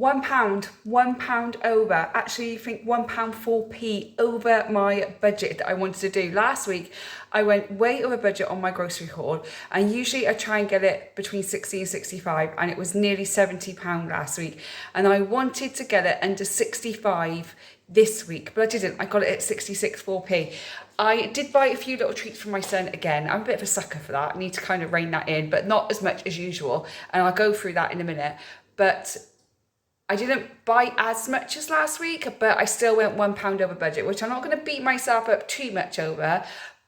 £1 over. Actually, I think £1 4p over my budget that I wanted to do. Last week, I went way over budget on my grocery haul, and usually I try and get it between 60 and 65, and it was nearly £70 last week. And I wanted to get it under 65 this week, but I didn't. I got it at 66 4p. I did buy a few little treats for my son again. I'm a bit of a sucker for that. I need to kind of rein that in, but not as much as usual. And I'll go through that in a minute. But I didn't buy as much as last week, but I still went £1 over budget, which I'm not going to beat myself up too much over,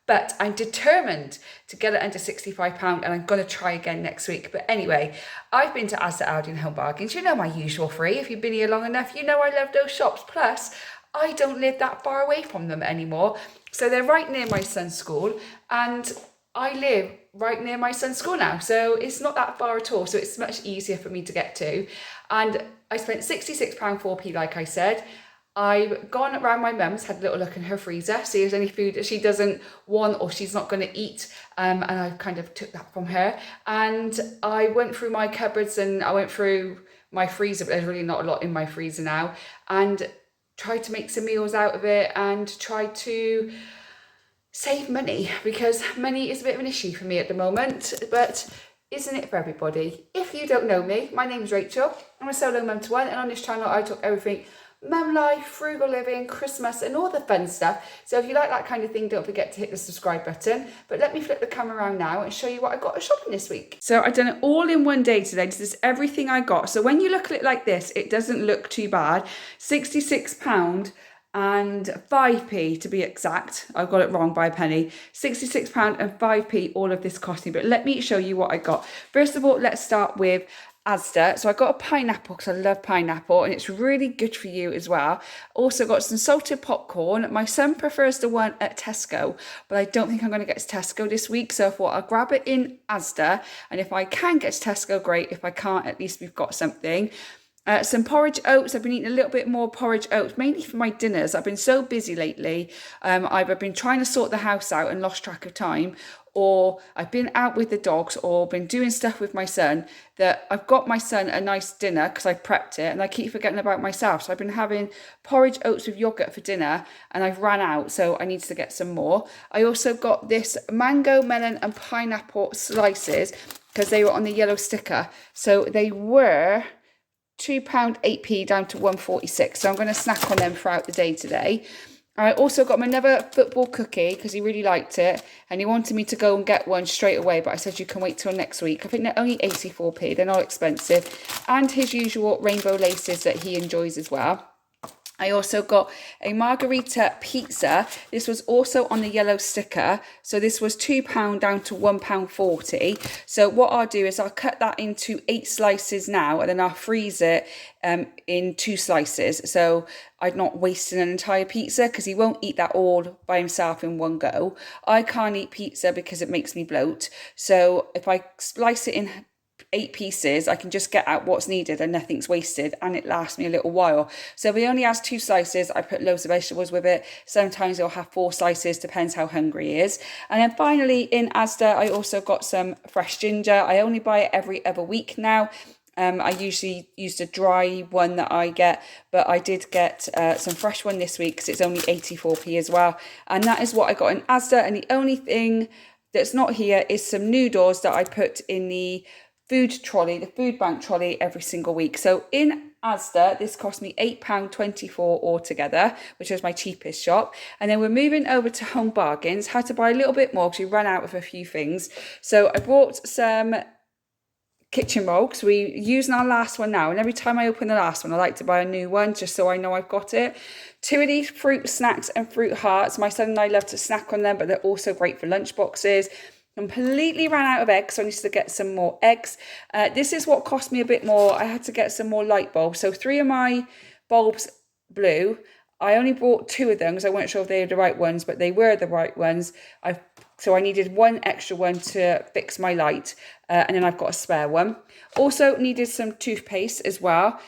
but I'm determined to get it under £65, and I'm going to try again next week. But anyway, I've been to Asda, Aldi and Home Bargains. You know my usual three. If you've been here long enough, you know I love those shops. Plus, I don't live that far away from them anymore. So they're right near my son's school, and I live right near my son's school now. So it's not that far at all. So it's much easier for me to get to. And I spent £66 4p, like I said. I've gone around my mum's, had a little look in her freezer, see if there's any food that she doesn't want or she's not going to eat. And I kind of took that from her. And I went through my cupboards and I went through my freezer, but there's really not a lot in my freezer now. And tried to make some meals out of it and tried to save money, because money is a bit of an issue for me at the moment, but isn't it for everybody? If you don't know me, my name's Rachel. I'm a solo mum to one, and on this channel I talk everything mum life, frugal living, Christmas and all the fun stuff. So if you like that kind of thing, don't forget to hit the subscribe button. But let me flip the camera around now and show you what I got at shopping this week. So I've done it all in one day today. This is everything I got. So when you look at it like this, it doesn't look too bad. £66 and 5p to be exact. I got it wrong by a penny. £66 and 5p all of this cost me. But let me show you what I got. First of all, let's start with Asda. So I got a pineapple because I love pineapple and it's really good for you as well. Also got some salted popcorn. My son prefers the one at Tesco, but I don't think I'm going to get to Tesco this week. So I thought I'll grab it in Asda, and if I can get to Tesco, great. If I can't, at least we've got something. Some porridge oats. I've been eating a little bit more porridge oats, mainly for my dinners. I've been so busy lately. I've been trying to sort the house out and lost track of time, or I've been out with the dogs, or been doing stuff with my son, that I've got my son a nice dinner because I prepped it, and I keep forgetting about myself. So I've been having porridge oats with yogurt for dinner, and I've ran out, so I need to get some more. I also got this mango, melon and pineapple slices because they were on the yellow sticker. So they were £2 8p down to 1.46, so I'm going to snack on them throughout the day today. I also got him another football cookie because he really liked it and he wanted me to go and get one straight away, but I said you can wait till next week. I think they're only 84p, they're not expensive, and his usual rainbow laces that he enjoys as well. I also got a margarita pizza. This was also on the yellow sticker. So this was £2 down to £1.40. So what I'll do is I'll cut that into 8 slices now, and then I'll freeze it in 2 slices. So I'm not wasting an entire pizza because he won't eat that all by himself in one go. I can't eat pizza because it makes me bloat. So if I slice it in 8 pieces, I can just get out what's needed and nothing's wasted, and it lasts me a little while. So if he only has 2 slices, I put loads of vegetables with it. Sometimes he'll have 4 slices, depends how hungry he is. And then finally in Asda, I also got some fresh ginger. I only buy it every other week now. I usually use the dry one that I get, but I did get some fresh one this week because it's only 84p as well. And that is what I got in Asda. And the only thing that's not here is some noodles that I put in the food trolley, the food bank trolley, every single week. So in Asda, this cost me £8.24 altogether, which was my cheapest shop. And then we're moving over to Home Bargains. Had to buy a little bit more because we ran out of a few things. So I bought some kitchen roll because we're using our last one now, and every time I open the last one I like to buy a new one just so I know I've got it. 2 of these fruit snacks and fruit hearts. My son and I love to snack on them, but they're also great for lunch boxes. Completely ran out of eggs, so I need to get some more eggs. This is what cost me a bit more. I had to get some more light bulbs. So 3 of my bulbs blew. I only bought 2 of them because I wasn't sure if they were the right ones, but they were the right ones. So I needed 1 extra one to fix my light, and then I've got a spare one. Also needed some toothpaste as well.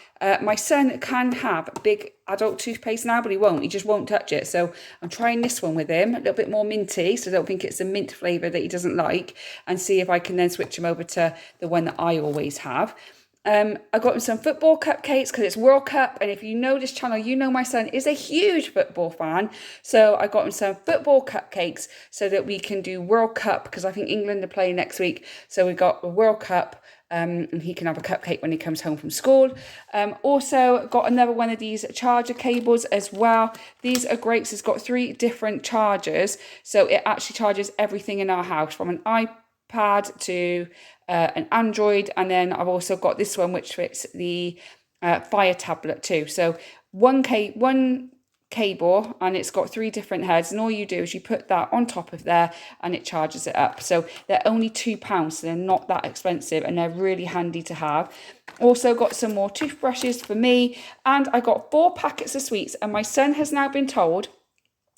My son can have big adult toothpaste now, but he won't. He just won't touch it. So I'm trying this one with him, a little bit more minty, so I don't think it's a mint flavour that he doesn't like, and see if I can then switch him over to the one that I always have. I got him some football cupcakes because it's World Cup, and if you know this channel, you know my son is a huge football fan. So I got him some football cupcakes so that we can do World Cup, because I think England are playing next week. So we got the World Cup, and he can have a cupcake when he comes home from school. Also got another one of these charger cables as well. These are great. So it's got 3 different chargers, so it actually charges everything in our house, from an iPad to an Android, and then I've also got this one which fits the Fire tablet too. So one cable, and it's got 3 different heads, and all you do is you put that on top of there and it charges it up. So they're only £2, so they're not that expensive, and they're really handy to have. Also got some more toothbrushes for me, and I got 4 packets of sweets, and my son has now been told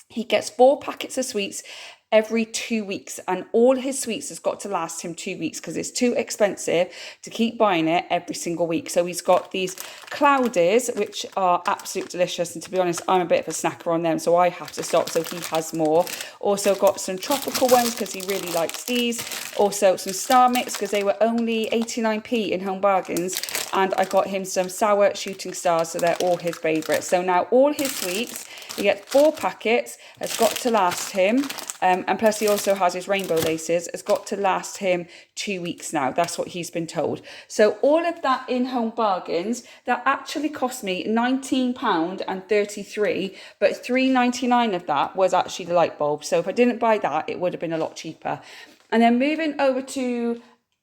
he gets 4 packets of sweets every 2 weeks, and all his sweets has got to last him 2 weeks because it's too expensive to keep buying it every single week. So he's got these cloudies, which are absolutely delicious, and to be honest, I'm a bit of a snacker on them, so I have to stop, so he has more. Also got some tropical ones because he really likes these. Also some Star Mix because they were only 89p in Home Bargains, and I got him some sour shooting stars, so they're all his favourites. So now all his sweets, he gets 4 packets, has got to last him, and plus he also has his rainbow laces, has got to last him 2 weeks now. That's what he's been told. So all of that in Home Bargains, that actually cost me £19.33, but £3.99 of that was actually the light bulb. So if I didn't buy that, it would have been a lot cheaper. And then moving over to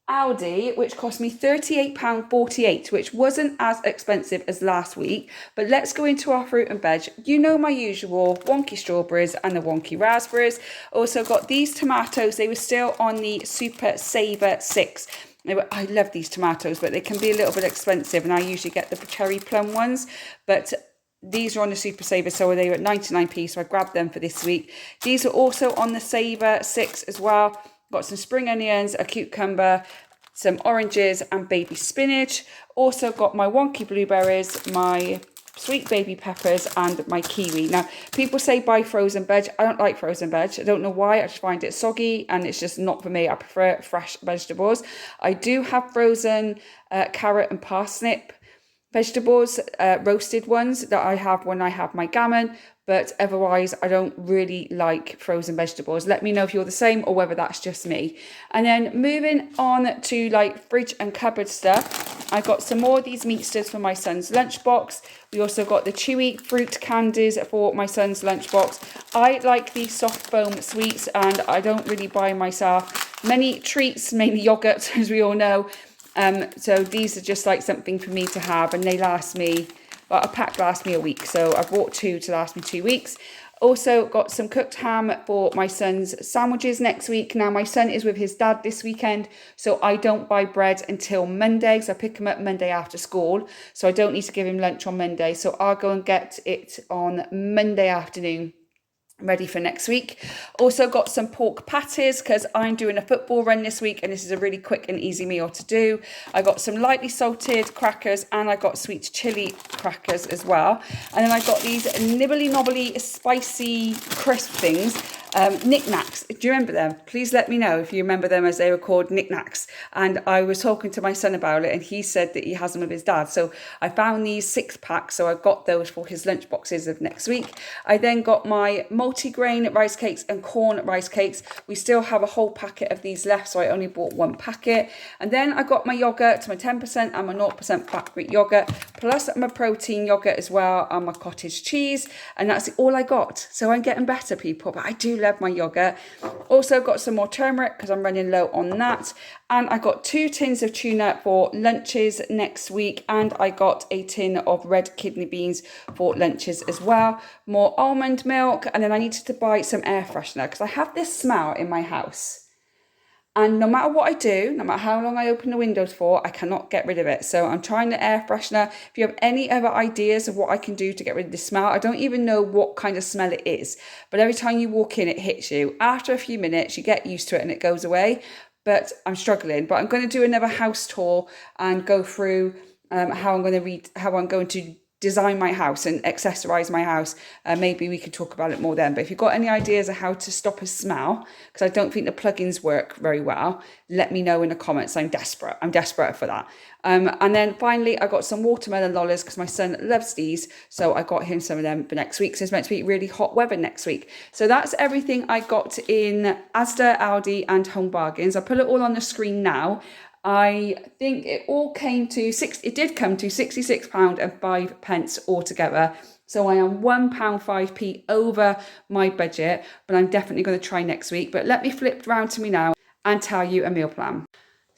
Aldi, which cost me £38.48, which wasn't as expensive as last week. But let's go into our fruit and veg. You know my usual wonky strawberries and the wonky raspberries. Also got these tomatoes. They were still on the Super Saver 6. I love these tomatoes, but they can be a little bit expensive, and I usually get the cherry plum ones. But these are on the Super Saver, so they were at 99p, so I grabbed them for this week. These are also on the Saver 6 as well. Got some spring onions, a cucumber, some oranges and baby spinach. Also got my wonky blueberries, my sweet baby peppers and my kiwi. Now, people say buy frozen veg. I don't like frozen veg. I don't know why. I just find it soggy and it's just not for me. I prefer fresh vegetables. I do have frozen carrot and parsnip vegetables, roasted ones that I have when I have my gammon, but otherwise I don't really like frozen vegetables. Let me know if you're the same or whether that's just me. And then moving on to like fridge and cupboard stuff, I got some more of these meatsters for my son's lunchbox. We also got the chewy fruit candies for my son's lunchbox. I like these soft foam sweets, and I don't really buy myself many treats, mainly yogurt, as we all know. So these are just like something for me to have, and they last me, well, a pack lasts me a week, so I bought 2 to last me 2 weeks. Also got some cooked ham for my son's sandwiches next week. Now my son is with his dad this weekend, so I don't buy bread until Monday, so I pick him up Monday after school, so I don't need to give him lunch on Monday, so I'll go and get it on Monday afternoon, ready for next week. Also got some pork patties because I'm doing a football run this week, and this is a really quick and easy meal to do. I got some lightly salted crackers, and I got sweet chili crackers as well. And then I got these nibbly knobbly spicy crisp things, knickknacks. Do you remember them? Please let me know if you remember them, as they were called knickknacks. And I was talking to my son about it, and he said that he has them with his dad. So I found these 6-packs, so I got those for his lunch boxes of next week. I then got my multi-grain rice cakes and corn rice cakes. We still have a whole packet of these left, so I only bought 1 packet. And then I got my yogurt, my 10% and my 0% fat Greek yogurt, plus my protein yogurt as well, and my cottage cheese. And that's all I got. So I'm getting better, people, but I do love my yogurt. Also got some more turmeric because I'm running low on that. And I got 2 tins of tuna for lunches next week, and I got a tin of red kidney beans for lunches as well. More almond milk, and then I needed to buy some air freshener because I have this smell in my house. And no matter what I do, no matter how long I open the windows for, I cannot get rid of it. So I'm trying the air freshener. If you have any other ideas of what I can do to get rid of this smell, I don't even know what kind of smell it is. But every time you walk in, it hits you. After a few minutes, you get used to it and it goes away. But I'm struggling. But I'm going to do another house tour and go through how I'm going to design my house and accessorize my house, maybe we could talk about it more then. But if you've got any ideas of how to stop a smell, because I don't think the plugins work very well, let me know in the comments. I'm desperate for that. And then finally, I got some watermelon lollies because my son loves these, so I got him some of them for next week. So it's meant to be really hot weather next week. So that's everything I got in Asda, Aldi and Home Bargains. I'll put it all on the screen now. I think it did come to £66.05 altogether. So I am £1.05 over my budget, but I'm definitely going to try next week. But let me flip around to me now and tell you a meal plan.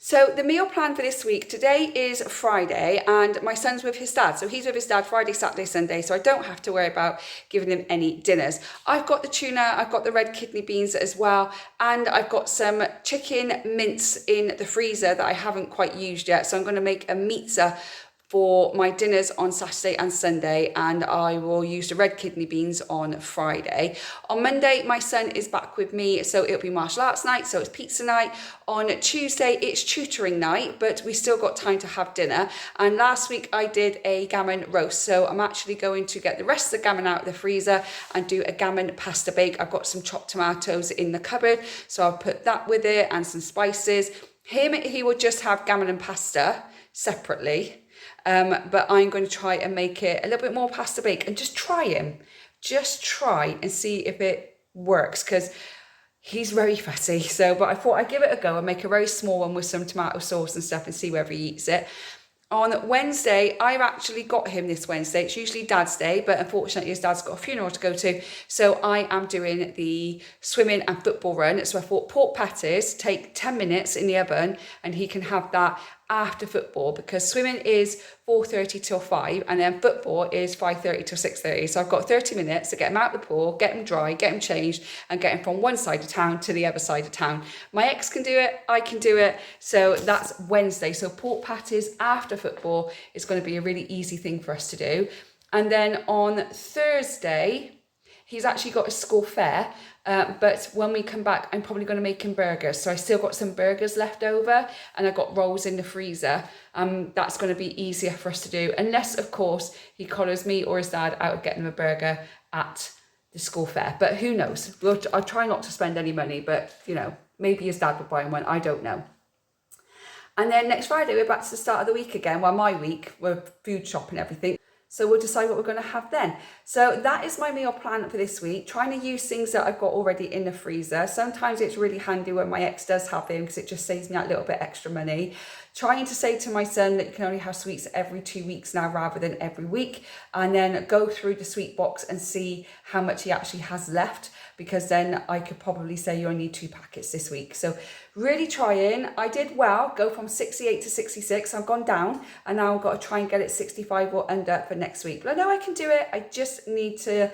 So the meal plan for this week, today is Friday and my son's with his dad. So he's with his dad Friday, Saturday, Sunday. So I don't have to worry about giving him any dinners. I've got the tuna, I've got the red kidney beans as well. And I've got some chicken mince in the freezer that I haven't quite used yet. So I'm going to make a pizza for my dinners on Saturday and Sunday, and I will use the red kidney beans on Friday. On Monday, my son is back with me, so it'll be martial arts night, so it's pizza night. On Tuesday, it's tutoring night, but we still got time to have dinner. And last week, I did a gammon roast, so I'm actually going to get the rest of the gammon out of the freezer and do a gammon pasta bake. I've got some chopped tomatoes in the cupboard, so I'll put that with it and some spices. He will just have gammon and pasta separately. But I'm going to try and make it a little bit more pasta bake and just try and see if it works, because he's very fussy. But I thought I'd give it a go and make a very small one with some tomato sauce and stuff and see whether he eats it. On Wednesday, I've actually got him this Wednesday. It's usually Dad's day, but unfortunately his dad's got a funeral to go to. So I am doing the swimming and football run. So I thought pork patties take 10 minutes in the oven and he can have that after football, because swimming is 4:30 till 5 and then football is 5:30 till 6:30. So I've got 30 minutes to get him out of the pool, get him dry, get him changed and get him from one side of town to the other side of town. My ex can do it, I can do it. So that's Wednesday. So pork patties after football is going to be a really easy thing for us to do. And then on Thursday, he's actually got a school fair, but when we come back, I'm probably going to make him burgers. So I still got some burgers left over and I've got rolls in the freezer. That's going to be easier for us to do, unless, of course, he collars me or his dad out of getting him a burger at the school fair. But who knows? I'll try not to spend any money, but, you know, maybe his dad will buy him one. I don't know. And then next Friday, we're back to the start of the week again. Well, my week, we're food shopping and everything. So we'll decide what we're going to have then. So that is my meal plan for this week. Trying to use things that I've got already in the freezer. Sometimes it's really handy when my ex does have them, because it just saves me a little bit extra money. Trying to say to my son that you can only have sweets every 2 weeks now rather than every week. And then go through the sweet box and see how much he actually has left, because then I could probably say you only need 2 packets this week. So really trying. I did well, go from 68 to 66. I've gone down and now I've got to try and get it 65 or under for next week. But I know I can do it. I just need to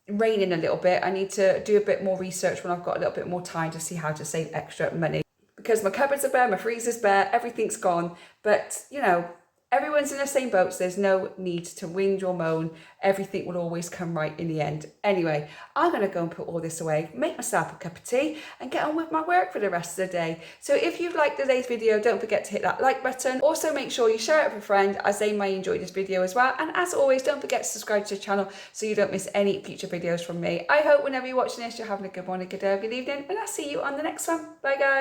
rein in a little bit. I need to do a bit more research when I've got a little bit more time to see how to save extra money. Because my cupboards are bare, my freezer's bare, everything's gone. But, you know, everyone's in the same boat, so there's no need to whinge or moan. Everything will always come right in the end. Anyway, I'm going to go and put all this away, make myself a cup of tea and get on with my work for the rest of the day. So if you've liked today's video, don't forget to hit that like button. Also, make sure you share it with a friend, as they may enjoy this video as well. And as always, don't forget to subscribe to the channel so you don't miss any future videos from me. I hope whenever you're watching this, you're having a good morning, good day, or good evening, and I'll see you on the next one. Bye, guys.